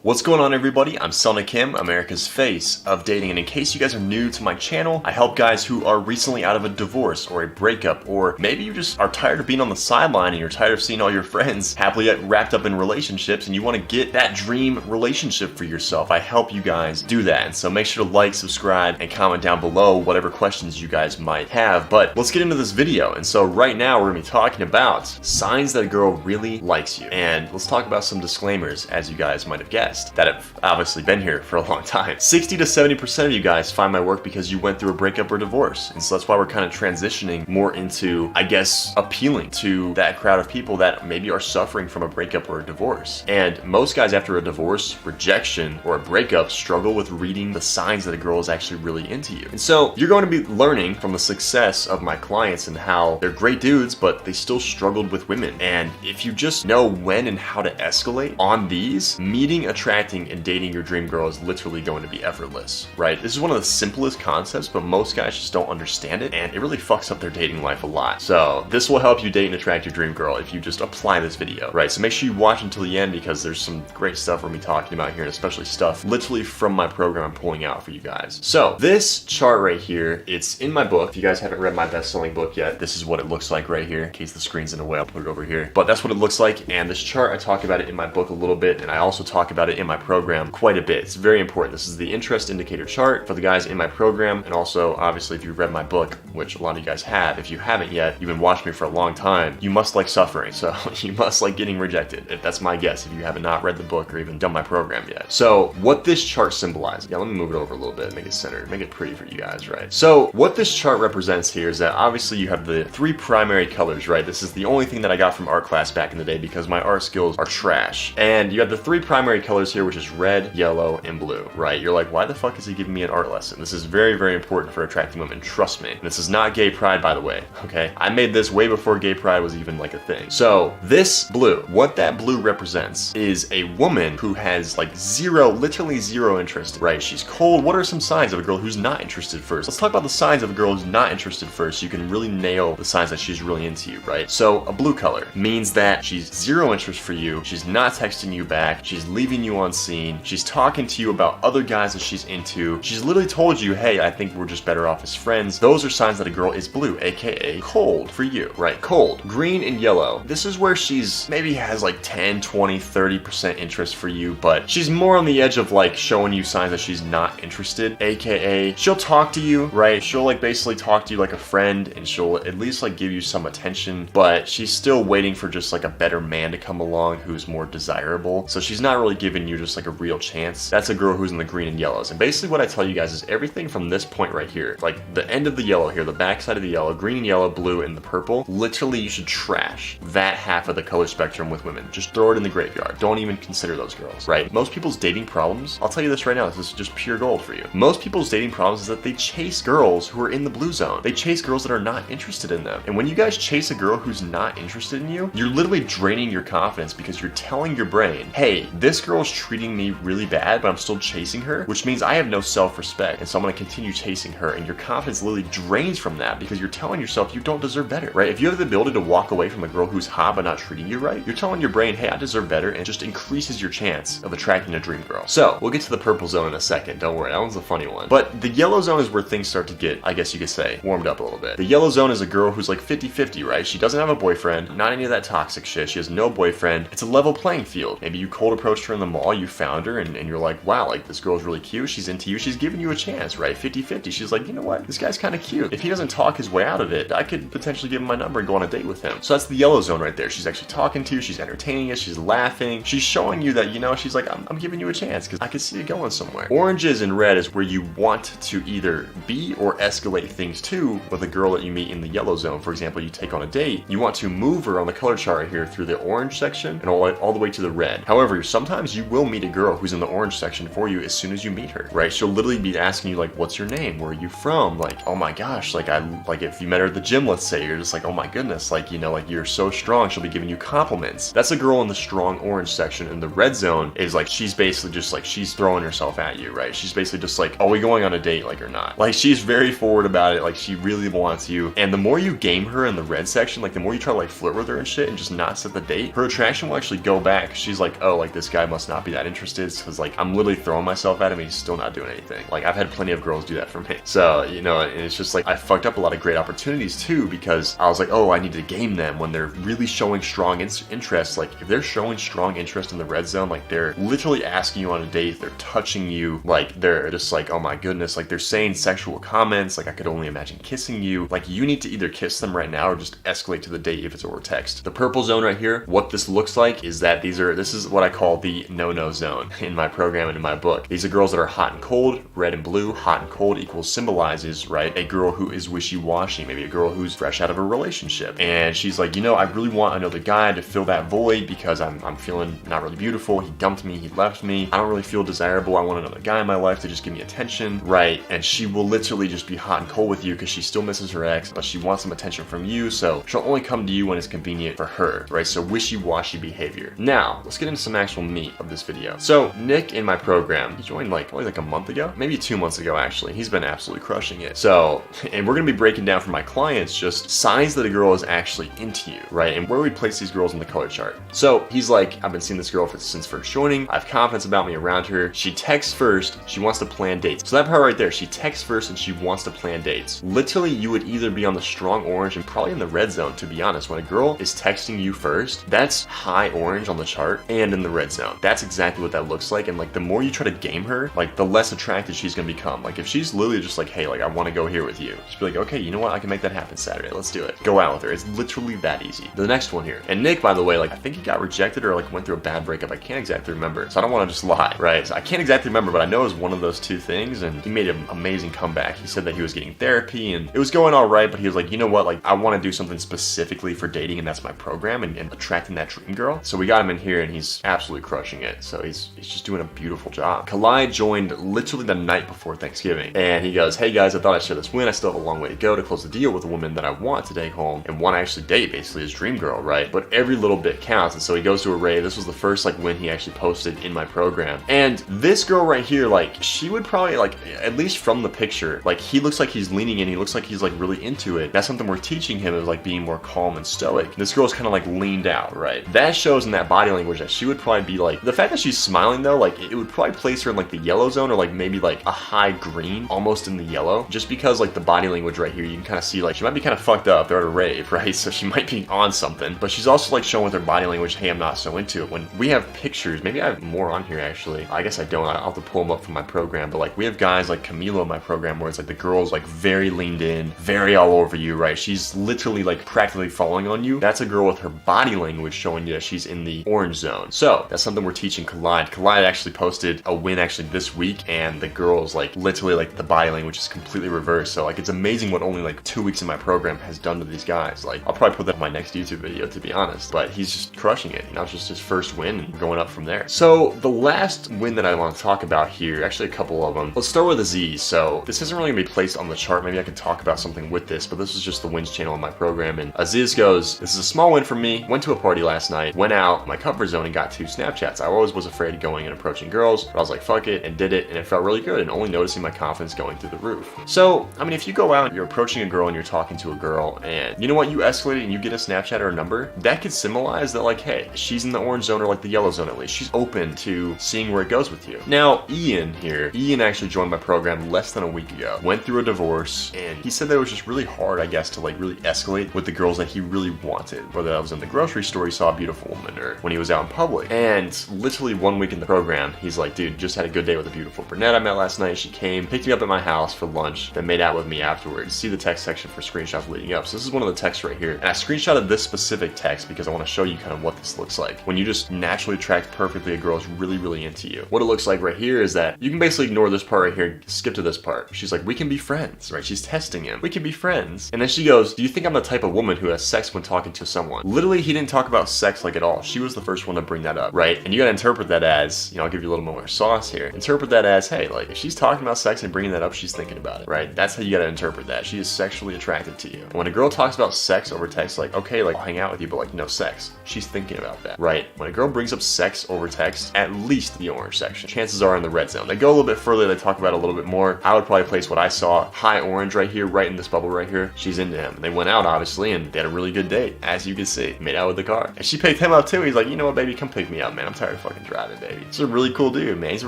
What's going on, everybody? I'm Selna Kim, America's face of dating, and in case you guys are new to my channel, I help guys who are recently out of a divorce or a breakup, or maybe you just are tired of being on the sideline and you're tired of seeing all your friends happily wrapped up in relationships and you want to get that dream relationship for yourself. I help you guys do that, and so make sure to like, subscribe, and comment down below whatever questions you guys might have. But let's get into this video. And so right now we're going to be talking about signs that a girl really likes you, and let's talk about some disclaimers, as you guys might have guessed, that have obviously been here for a long time. 60 to 70% of you guys find my work because you went through a breakup or divorce, and so that's why we're kind of transitioning more into, I guess, appealing to that crowd of people that maybe are suffering from a breakup or a divorce. And most guys after a divorce, rejection, or a breakup struggle with reading the signs that a girl is actually really into you. And so you're going to be learning from the success of my clients and how they're great dudes, but they still struggled with women. And if you just know when and how to escalate on these, meeting, attracting, and dating your dream girl is literally going to be effortless, right? This is one of the simplest concepts, but most guys just don't understand it, and it really fucks up their dating life a lot. So this will help you date and attract your dream girl if you just apply this video, right? So make sure you watch until the end, because there's some great stuff we're gonna be talking about here, and especially stuff literally from my program I'm pulling out for you guys. So this chart right here, it's in my book. If you guys haven't read my best-selling book yet, this is what it looks like right here. In case the screen's in the way, I'll put it over here. But that's what it looks like, and this chart, I talk about it in my book a little bit, and I also talk about it in my program quite a bit. It's very important. This is the interest indicator chart for the guys in my program, and also, obviously, if you've read my book, which a lot of you guys have, if you haven't yet, you've been watching me for a long time, you must like suffering, so you must like getting rejected. If that's my guess, if you have not read the book or even done my program yet. So what this chart symbolizes, yeah, let me move it over a little bit, make it centered, make it pretty for you guys, right? So what this chart represents here is that obviously you have the three primary colors, right? This is the only thing that I got from art class back in the day because my art skills are trash. And you have the three primary colors here, which is red, yellow, and blue, right? You're like, why the fuck is he giving me an art lesson? This is very, very important for attracting women, trust me. This is not gay pride, by the way, okay? I made this way before gay pride was even like a thing. So this blue, what that blue represents is a woman who has like zero, literally zero interest, right? She's cold. What are some signs of a girl who's not interested first? Let's talk about the signs of a girl who's not interested first so you can really nail the signs that she's really into you, right? So a blue color means that she's zero interest for you. She's not texting you back. She's leaving you on scene. She's talking to you about other guys that she's into. She's literally told you, hey, I think we're just better off as friends. Those are signs that a girl is blue, aka cold for you, right? Cold. Green and yellow. This is where she's maybe has like 10, 20, 30% interest for you, but she's more on the edge of like showing you signs that she's not interested, aka she'll talk to you, right? She'll like basically talk to you like a friend, and she'll at least like give you some attention, but she's still waiting for just like a better man to come along who's more desirable. So she's not really giving you just like a real chance. That's a girl who's in the green and yellows. And basically what I tell you guys is everything from this point right here, like the end of the yellow here, the back side of the yellow, green and yellow, blue, and the purple, literally you should trash that half of the color spectrum with women. Just throw it in the graveyard. Don't even consider those girls, right? Most people's dating problems, I'll tell you this right now, this is just pure gold for you. Most people's dating problems is that they chase girls who are in the blue zone. They chase girls that are not interested in them. And when you guys chase a girl who's not interested in you, you're literally draining your confidence because you're telling your brain, hey, this girl's treating me really bad, but I'm still chasing her, which means I have no self-respect, and so I'm gonna continue chasing her. And your confidence literally drains from that because you're telling yourself you don't deserve better, right? If you have the ability to walk away from a girl who's hot but not treating you right, you're telling your brain, hey, I deserve better, and it just increases your chance of attracting a dream girl. So we'll get to the purple zone in a second, don't worry, that one's a funny one. But the yellow zone is where things start to get, I guess you could say, warmed up a little bit. The yellow zone is a girl who's like 50-50, right? She doesn't have a boyfriend, not any of that toxic shit. She has no boyfriend. It's a level playing field. Maybe you cold approached her in the mall, you found her, and you're like, wow, like this girl's really cute, she's into you, she's giving you a chance, right? 50-50. She's like, you know what, this guy's kind of cute. If he doesn't talk his way out of it, I could potentially give him my number and go on a date with him. So that's the yellow zone right there. She's actually talking to you, she's entertaining you, she's laughing, she's showing you that, you know, she's like, I'm giving you a chance because I can see it going somewhere. Oranges and red is where you want to either be or escalate things to with a girl that you meet in the yellow zone. For example, you take on a date, you want to move her on the color chart right here through the orange section and all the way to the red. However, sometimes you will meet a girl who's in the orange section for you as soon as you meet her, right? She'll literally be asking you like, what's your name? Where are you from? Like, oh my gosh, like if you met her at the gym, let's say, you're just like, oh my goodness, like, you know, like you're so strong. She'll be giving you compliments. That's a girl in the strong orange section. And the red zone is like, she's basically just like, she's throwing herself at you, right? She's basically just like, are we going on a date, like, or not? Like, she's very forward about it. Like, she really wants you. And the more you game her in the red section, like the more you try to like flirt with her and shit and just not set the date, her attraction will actually go back. She's like, oh, like this guy must not not be that interested because like I'm literally throwing myself at him and he's still not doing anything. Like I've had plenty of girls do that for me. So, you know, and it's just like I fucked up a lot of great opportunities too because I was like, oh, I need to game them when they're really showing strong interest. Like if they're showing strong interest in the red zone, like they're literally asking you on a date, they're touching you, like they're just like, oh my goodness, like they're saying sexual comments, like I could only imagine kissing you. Like you need to either kiss them right now or just escalate to the date if it's over text. The purple zone right here, what this looks like is that this is what I call the no-no zone in my program and in my book. These are girls that are hot and cold, red and blue. Hot and cold equals symbolizes, right, a girl who is wishy-washy, maybe a girl who's fresh out of a relationship. And she's like, you know, I really want another guy to fill that void because I'm feeling not really beautiful. He dumped me, he left me. I don't really feel desirable. I want another guy in my life to just give me attention, right? And she will literally just be hot and cold with you because she still misses her ex, but she wants some attention from you, so she'll only come to you when it's convenient for her, right? So wishy-washy behavior. Now, let's get into some actual meat of this video. So Nick in my program, he joined like probably like a month ago, maybe 2 months ago actually. He's been absolutely crushing it. So, and we're gonna be breaking down for my clients just signs that a girl is actually into you, right? And where we place these girls in the color chart. So he's like, I've been seeing this girl since first joining. I have confidence about me around her. She texts first. She wants to plan dates. So that part right there, she texts first and she wants to plan dates. Literally, you would either be on the strong orange and probably in the red zone, to be honest. When a girl is texting you first, that's high orange on the chart and in the red zone. That's exactly what that looks like. And like the more you try to game her, like the less attracted she's gonna become. Like if she's literally just like, hey, like I want to go here with you, she'd be like, okay, you know what? I can make that happen Saturday. Let's do it. Go out with her. It's literally that easy. The next one here. And Nick, by the way, like I think he got rejected or like went through a bad breakup. I can't exactly remember. So I don't want to just lie, right? So I can't exactly remember, but I know it was one of those two things and he made an amazing comeback. He said that he was getting therapy and it was going all right, but he was like, you know what? Like I want to do something specifically for dating and that's my program and attracting that dream girl. So we got him in here and he's absolutely crushing it. So he's just doing a beautiful job. Kalai joined literally the night before Thanksgiving and he goes, hey guys, I thought I'd share this win. I still have a long way to go to close the deal with a woman that I want to take home and want to actually date, basically his dream girl, right? But every little bit counts. And so he goes to a rave. This was the first like win he actually posted in my program. And this girl right here, like she would probably like, at least from the picture, like he looks like he's leaning in. He looks like he's like really into it. That's something we're teaching him, is like being more calm and stoic. This girl's kind of like leaned out, right? That shows in that body language that she would probably be like, the fact that she's smiling though, like it would probably place her in like the yellow zone or like maybe like a high green, almost in the yellow, just because like the body language right here, you can kind of see like she might be kind of fucked up. They're at a rave, right? So she might be on something, but she's also like showing with her body language, hey, I'm not so into it. When we have pictures, maybe I have more on here actually. I guess I don't. I'll have to pull them up from my program, but like we have guys like Camilo in my program where it's like the girl's like very leaned in, very all over you, right? She's literally like practically falling on you. That's a girl with her body language showing you that she's in the orange zone. So that's something we're teaching Collide. Collide actually posted a win actually this week and the girl's like literally like the body language is completely reversed. So like it's amazing what only like 2 weeks in my program has done to these guys. Like I'll probably put that in my next YouTube video, to be honest, but he's just crushing it. You know, it's just his first win and going up from there. So the last win that I want to talk about here, actually a couple of them. Let's start with Aziz. So this isn't really gonna be placed on the chart. Maybe I could talk about something with this, but this is just the wins channel in my program. And Aziz goes, this is a small win for me. Went to a party last night, went out my comfort zone and got 2 Snapchats. I always was afraid of going and approaching girls, but I was like, fuck it, and did it, and it felt really good, and only noticing my confidence going through the roof. So, I mean, if you go out, you're approaching a girl and you're talking to a girl, and you know what, you escalated and you get a Snapchat or a number, that could symbolize that like, hey, she's in the orange zone or like the yellow zone at least. She's open to seeing where it goes with you. Now, Ian here, Ian actually joined my program less than a week ago, went through a divorce, and he said that it was just really hard, I guess, to like really escalate with the girls that he really wanted, whether that was in the grocery store, he saw a beautiful woman, or when he was out in public. And literally 1 week in the program, he's like, dude, just had a good day with a beautiful brunette I met last night. She came, picked me up at my house for lunch, then made out with me afterwards. See the text section for screenshots leading up. So this is one of the texts right here. And I screenshotted this specific text because I want to show you kind of what this looks like. When you just naturally attract perfectly a girl who's really, really into you. What it looks like right here is that you can basically ignore this part right here, skip to this part. She's like, we can be friends, right? She's testing him. We can be friends. And then she goes, do you think I'm the type of woman who has sex when talking to someone? Literally, he didn't talk about sex like at all. She was the first one to bring that up, right? And you gotta interpret that as, you know, I'll give you a little more sauce here. Interpret that as, hey, like if she's talking about sex and bringing that up, she's thinking about it, right? That's how you gotta interpret that. She is sexually attracted to you. And when a girl talks about sex over text, like, okay, like I'll hang out with you, but like no sex, she's thinking about that, right? When a girl brings up sex over text, at least the orange section, chances are in the red zone. They go a little bit further, they talk about it a little bit more. I would probably place what I saw, high orange right here, right in this bubble right here. She's into him. And they went out obviously and they had a really good date, as you can see. Made out with the car. And she picked him up too. He's like, you know what, baby, come pick me up, man. I'm tired fucking driving, baby. He's a really cool dude, man. He's a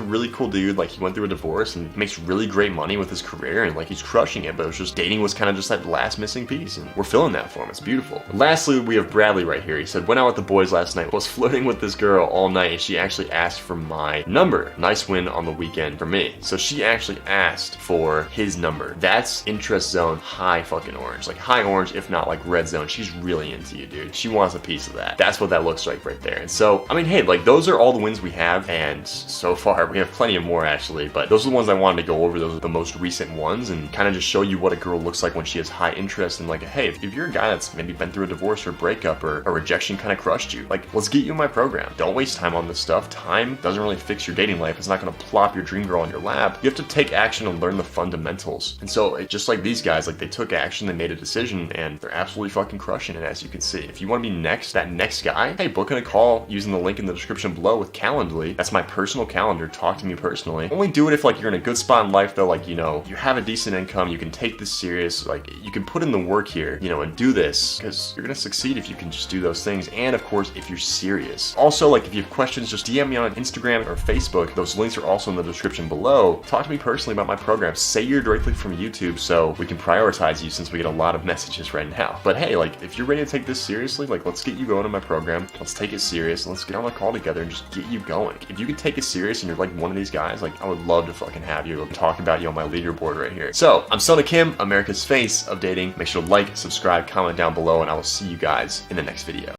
really cool dude. Like, he went through a divorce and makes really great money with his career, and like he's crushing it, but it was just dating was kind of just that last missing piece, and we're filling that for him. It's beautiful. Lastly, we have Bradley right here. He said, went out with the boys last night, was flirting with this girl all night, and she actually asked for my number. Nice win on the weekend for me. So she actually asked for his number. That's interest zone high fucking orange. Like high orange, if not like red zone. She's really into you, dude. She wants a piece of that. That's what that looks like right there. And so, I mean, hey, like those are all the wins we have, and so far we have plenty of more actually, but those are the ones I wanted to go over. Those are the most recent ones, and kind of just show you what a girl looks like when she has high interest. And like, hey, if you're a guy that's maybe been through a divorce or a breakup or a rejection kind of crushed you, like, let's get you in my program. Don't waste time on this stuff. Time doesn't really fix your dating life. It's not going to plop your dream girl on your lap. You have to take action and learn the fundamentals. And so just like these guys, like they took action, they made a decision, and they're absolutely fucking crushing it, as you can see. If you want to be next, that next guy, hey, book in a call using the link in the description below with Calendly. That's my personal calendar. Talk to me personally. Only do it if like you're in a good spot in life though, like, you know, you have a decent income, you can take this serious, like you can put in the work here, you know, and do this, because you're gonna succeed if you can just do those things. And of course, if you're serious. Also, like if you have questions, just DM me on Instagram or Facebook. Those links are also in the description below. Talk to me personally about my program. Say you're directly from YouTube so we can prioritize you, since we get a lot of messages right now. But hey, like if you're ready to take this seriously, like let's get you going in my program. Let's take it serious. Let's get on the call together and just get you going. If you can take it serious and you're like one of these guys, like I would love to fucking have you talk about you on my leaderboard right here. So I'm Selna Kim, America's face of dating. Make sure to like, subscribe, comment down below, and I will see you guys in the next video.